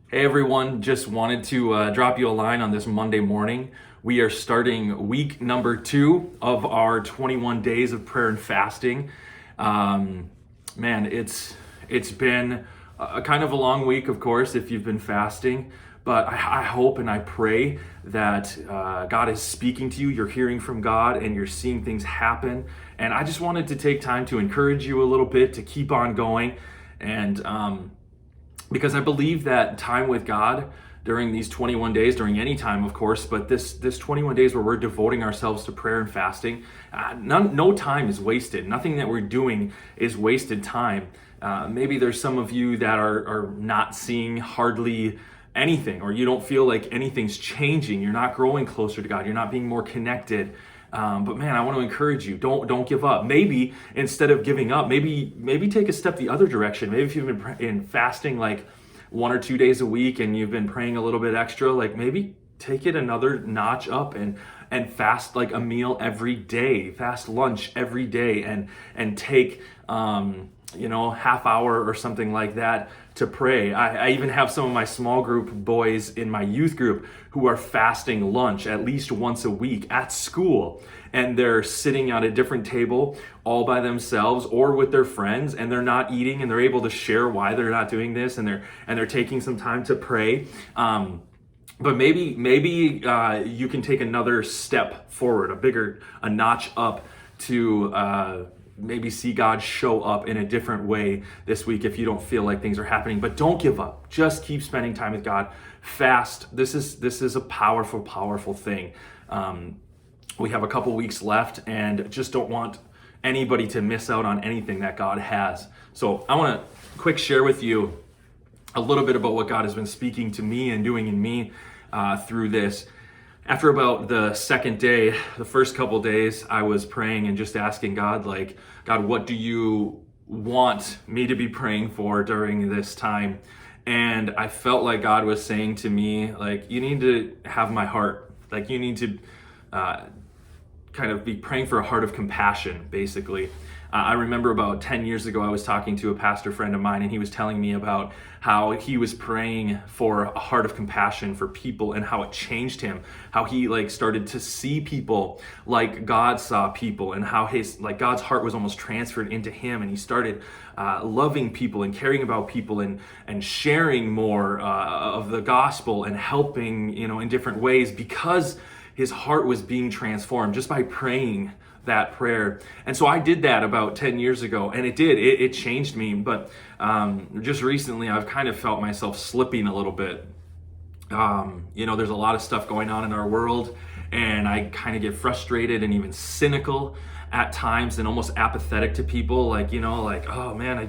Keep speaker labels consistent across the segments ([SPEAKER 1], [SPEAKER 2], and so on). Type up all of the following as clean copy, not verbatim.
[SPEAKER 1] Hey everyone, just wanted to drop you a line on this Monday morning. We are starting week number 2 of our 21 days of prayer and fasting. Man, it's been a kind of a long week, of course, if you've been fasting. But I hope and I pray that God is speaking to you, you're hearing from God, and you're seeing things happen. And I just wanted to take time to encourage you a little bit to keep on going. And because I believe that time with God during these 21 days, during any time, of course, but this 21 days where we're devoting ourselves to prayer and fasting, no time is wasted. Nothing that we're doing is wasted time. Maybe there's some of you that are not seeing hardly anything, or you don't feel like anything's changing. You're not growing closer to God. You're not being more connected. But man, I want to encourage you. Don't give up. Maybe instead of giving up, maybe take a step the other direction. Maybe if you've been in fasting like 1 or 2 days a week and you've been praying a little bit extra, like maybe take it another notch up and fast like a meal every day. Fast lunch every day and take half hour or something like that to pray. I even have some of my small group boys in my youth group who are fasting lunch at least once a week at school, and they're sitting at a different table all by themselves or with their friends, and they're not eating, and they're able to share why they're not doing this, and they're taking some time to pray. But maybe you can take another step forward, a notch up to maybe see God show up in a different way this week if you don't feel like things are happening. But don't give up. Just keep spending time with God. Fast. This is a powerful thing. We have a couple weeks left and just don't want anybody to miss out on anything that God has. So I want to quick share with you a little bit about what God has been speaking to me and doing in me through this. After about the second day, the first couple days, I was praying and just asking God, like, God, what do you want me to be praying for during this time? And I felt like God was saying to me, like, you need to have my heart. Like, you need to kind of be praying for a heart of compassion, basically. I remember about 10 years ago, I was talking to a pastor friend of mine, and he was telling me about how he was praying for a heart of compassion for people and how it changed him, how he started to see people like God saw people, and how God's heart was almost transferred into him, and he started loving people and caring about people and sharing more of the gospel and helping, in different ways, because his heart was being transformed just by praying that prayer. And so I did that about 10 years ago, and it changed me. But just recently I've kind of felt myself slipping a little bit. There's a lot of stuff going on in our world, and I kind of get frustrated and even cynical at times and almost apathetic to people, oh man,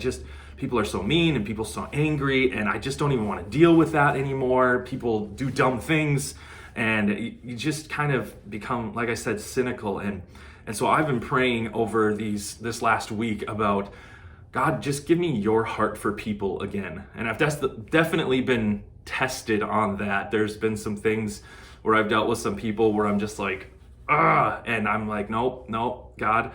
[SPEAKER 1] people are so mean and people so angry, and I just don't even want to deal with that anymore. People do dumb things, and you just kind of become, like I said, cynical. And so I've been praying over this last week about, God, just give me your heart for people again. And I've definitely been tested on that. There's been some things where I've dealt with some people where I'm just like, and I'm like, nope, God,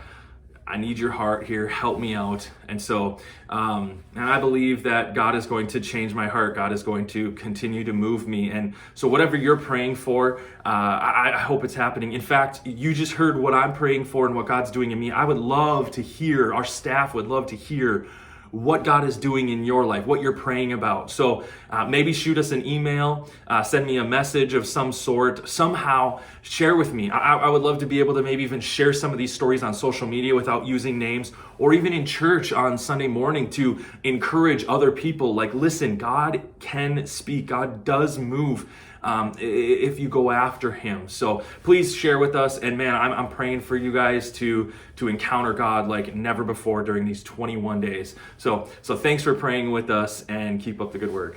[SPEAKER 1] I need your heart here. Help me out. And so, and I believe that God is going to change my heart. God is going to continue to move me. And so whatever you're praying for, I hope it's happening. In fact, you just heard what I'm praying for and what God's doing in me. I would love to hear, our staff would love to hear what God is doing in your life, what you're praying about. So maybe shoot us an email, send me a message of some sort, somehow share with me. I would love to be able to maybe even share some of these stories on social media without using names, or even in church on Sunday morning to encourage other people. Like, listen, God can speak. God does move if you go after him. So please share with us. And man, I'm praying for you guys to encounter God like never before during these 21 days. So thanks for praying with us, and keep up the good work.